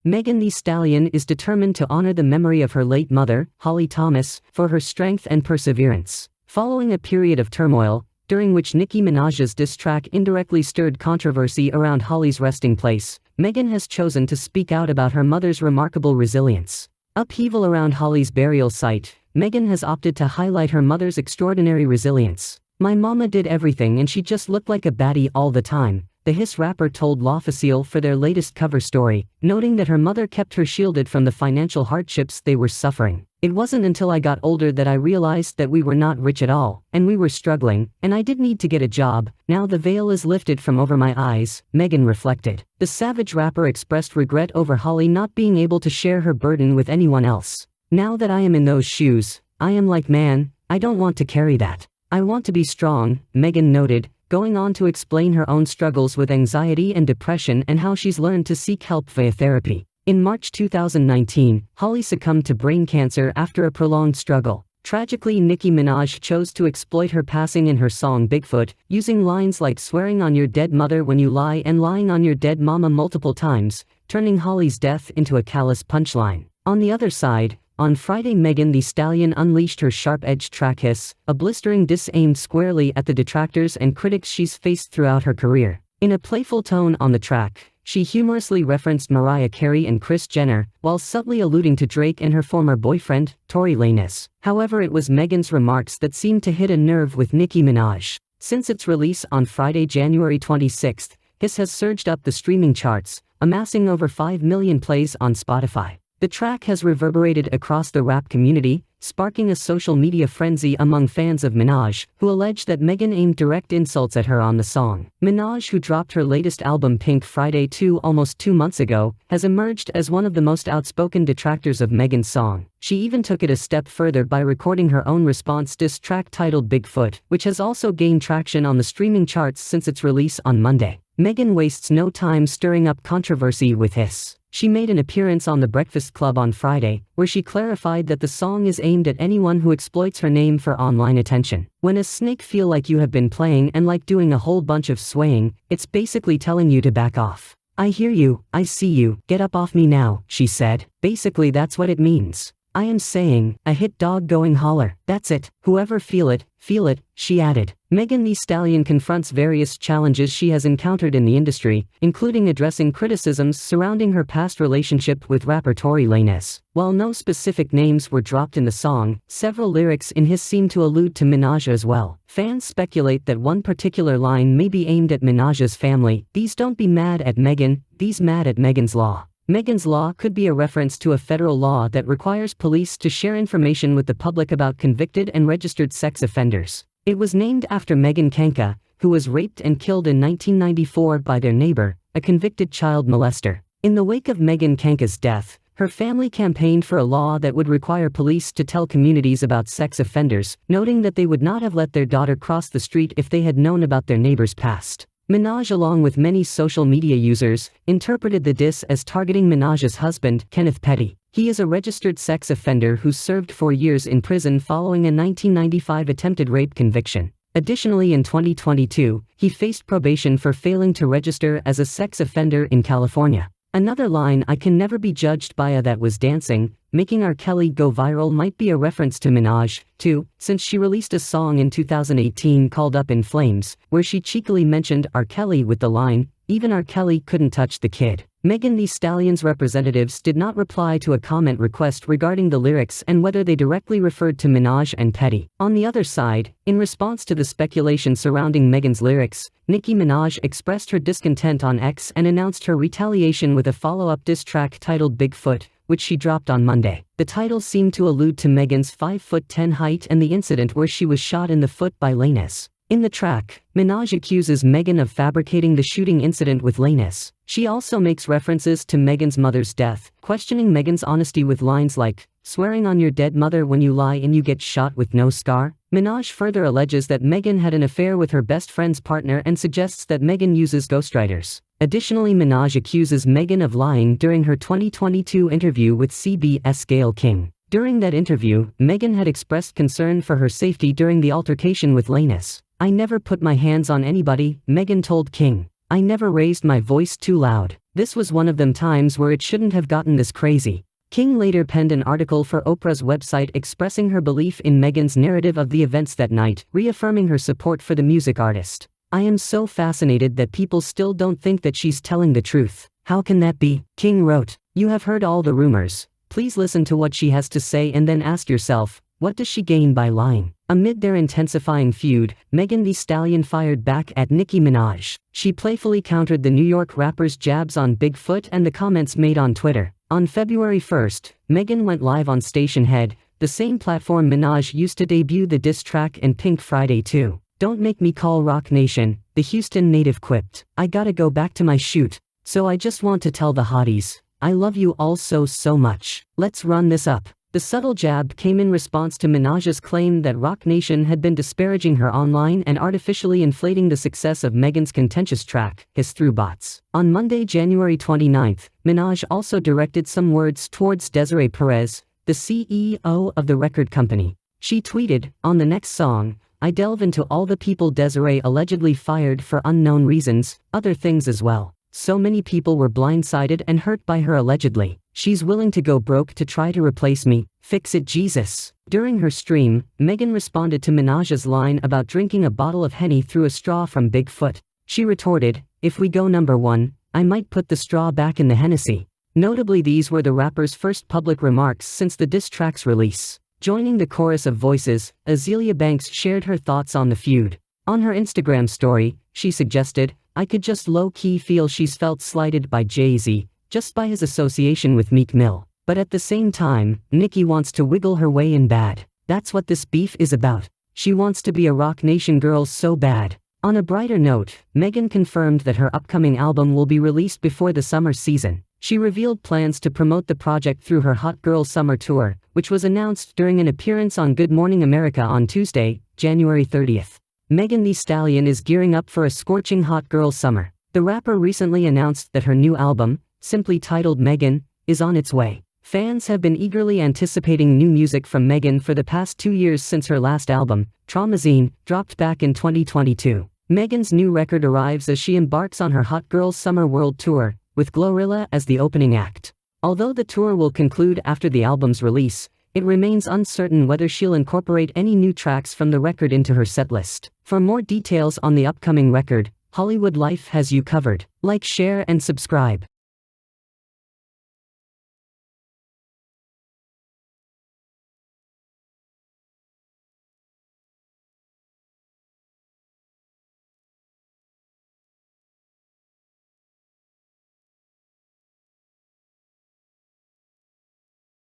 Megan Thee Stallion is determined to honor the memory of her late mother, Holly Thomas, for her strength and perseverance. Following a period of turmoil, during which Nicki Minaj's diss track indirectly stirred controversy around Holly's resting place, Megan has chosen to speak out about her mother's remarkable resilience. Upheaval around Holly's burial site, Megan has opted to highlight her mother's extraordinary resilience. "My mama did everything and she just looked like a baddie all the time," the Hiss rapper told L'Officiel for their latest cover story, noting that her mother kept her shielded from the financial hardships they were suffering. "It wasn't until I got older that I realized that we were not rich at all, and we were struggling, and I did need to get a job. Now the veil is lifted from over my eyes," Megan reflected. The savage rapper expressed regret over Holly not being able to share her burden with anyone else. "Now that I am in those shoes, I am like, man, I don't want to carry that. I want to be strong," Megan noted, going on to explain her own struggles with anxiety and depression and how she's learned to seek help via therapy. In March 2019, Holly succumbed to brain cancer after a prolonged struggle. Tragically, Nicki Minaj chose to exploit her passing in her song Bigfoot, using lines like "swearing on your dead mother when you lie" and "lying on your dead mama" multiple times, turning Holly's death into a callous punchline. On the other side, on Friday, Megan Thee Stallion unleashed her sharp-edged track Hiss, a blistering diss aimed squarely at the detractors and critics she's faced throughout her career. In a playful tone on the track, she humorously referenced Mariah Carey and Kris Jenner, while subtly alluding to Drake and her former boyfriend, Tory Lanez. However, it was Megan's remarks that seemed to hit a nerve with Nicki Minaj. Since its release on Friday, January 26, Hiss has surged up the streaming charts, amassing over 5 million plays on Spotify. The track has reverberated across the rap community, sparking a social media frenzy among fans of Minaj, who allege that Megan aimed direct insults at her on the song. Minaj, who dropped her latest album Pink Friday almost 2 months ago, has emerged as one of the most outspoken detractors of Megan's song. She even took it a step further by recording her own response diss track titled Bigfoot, which has also gained traction on the streaming charts since its release on Monday. Megan wastes no time stirring up controversy with Hiss. She made an appearance on The Breakfast Club on Friday, where she clarified that the song is aimed at anyone who exploits her name for online attention. "When a snake feel like you have been playing and like doing a whole bunch of swaying, it's basically telling you to back off. I hear you, I see you, get up off me now," she said. "Basically that's what it means. I am saying, a hit dog going holler, that's it, whoever feel it, she added. Megan Thee Stallion confronts various challenges she has encountered in the industry, including addressing criticisms surrounding her past relationship with rapper Tory Lanez. While no specific names were dropped in the song, several lyrics in Hiss seem to allude to Minaj as well. Fans speculate that one particular line may be aimed at Minaj's family. "These don't be mad at Megan, these mad at Megan's Law." Megan's Law could be a reference to a federal law that requires police to share information with the public about convicted and registered sex offenders. It was named after Megan Kanka, who was raped and killed in 1994 by their neighbor, a convicted child molester. In the wake of Megan Kanka's death, her family campaigned for a law that would require police to tell communities about sex offenders, noting that they would not have let their daughter cross the street if they had known about their neighbor's past. Minaj, along with many social media users, interpreted the diss as targeting Minaj's husband, Kenneth Petty. He is a registered sex offender who served 4 years in prison following a 1995 attempted rape conviction. Additionally, in 2022, he faced probation for failing to register as a sex offender in California. Another line, "I can never be judged by a that was dancing," making R. Kelly go viral, might be a reference to Minaj, too, since she released a song in 2018 called Up in Flames, where she cheekily mentioned R. Kelly with the line, "Even R. Kelly couldn't touch the kid." Megan Thee Stallion's representatives did not reply to a comment request regarding the lyrics and whether they directly referred to Minaj and Petty. On the other side, in response to the speculation surrounding Megan's lyrics, Nicki Minaj expressed her discontent on X and announced her retaliation with a follow-up diss track titled Bigfoot, which she dropped on Monday. The title seemed to allude to Megan's 5'10" height and the incident where she was shot in the foot by Lanez. In the track, Minaj accuses Megan of fabricating the shooting incident with Lanez. She also makes references to Megan's mother's death, questioning Megan's honesty with lines like, "Swearing on your dead mother when you lie and you get shot with no scar?" Minaj further alleges that Megan had an affair with her best friend's partner and suggests that Megan uses ghostwriters. Additionally, Minaj accuses Megan of lying during her 2022 interview with CBS Gayle King. During that interview, Megan had expressed concern for her safety during the altercation with Lanez. "I never put my hands on anybody," Megan told King. "I never raised my voice too loud. This was one of them times where it shouldn't have gotten this crazy. King later penned an article for Oprah's website expressing her belief in Meghan's narrative of the events that night, reaffirming her support for the music artist. "I am so fascinated that people still don't think that she's telling the truth. How can that be?" King wrote. "You have heard all the rumors. Please listen to what she has to say and then ask yourself, what does she gain by lying?" Amid their intensifying feud, Megan Thee Stallion fired back at Nicki Minaj. She playfully countered the New York rapper's jabs on Bigfoot and the comments made on Twitter. On February 1st, Megan went live on Station Head, the same platform Minaj used to debut the diss track in Pink Friday too. "Don't make me call Rock Nation," the Houston native quipped. "I gotta go back to my shoot. So I just want to tell the hotties, I love you all so much. Let's run this up." The subtle jab came in response to Minaj's claim that Rock Nation had been disparaging her online and artificially inflating the success of Megan's contentious track, Hiss Through Bots. On Monday, January 29th, Minaj also directed some words towards Desiree Perez, the CEO of the record company. She tweeted, "On the next song, I delve into all the people Desiree allegedly fired for unknown reasons, other things as well. So many people were blindsided and hurt by her allegedly. She's willing to go broke to try to replace me. Fix it, Jesus." During her stream, Megan responded to Minaj's line about drinking a bottle of Henny through a straw from Bigfoot. She retorted, "If we go number one, I might put the straw back in the Hennessy." Notably, these were the rapper's first public remarks since the diss track's release. Joining the chorus of voices, Azealia Banks shared her thoughts on the feud. On her Instagram story, she suggested, "I could just low-key feel she's felt slighted by Jay-Z, just by his association with Meek Mill. But at the same time, Nicki wants to wiggle her way in bad. That's what this beef is about. She wants to be a Rock Nation girl so bad." On a brighter note, Megan confirmed that her upcoming album will be released before the summer season. She revealed plans to promote the project through her Hot Girl Summer Tour, which was announced during an appearance on Good Morning America on Tuesday, January 30th. Megan Thee Stallion is gearing up for a scorching hot girl summer. The rapper recently announced that her new album, simply titled Megan, is on its way. Fans have been eagerly anticipating new music from Megan for the past 2 years since her last album, Traumazine, dropped back in 2022. Megan's new record arrives as she embarks on her Hot Girl Summer World Tour, with Glorilla as the opening act. Although the tour will conclude after the album's release, it remains uncertain whether she'll incorporate any new tracks from the record into her setlist. For more details on the upcoming record, Hollywood Life has you covered. Like, share and subscribe.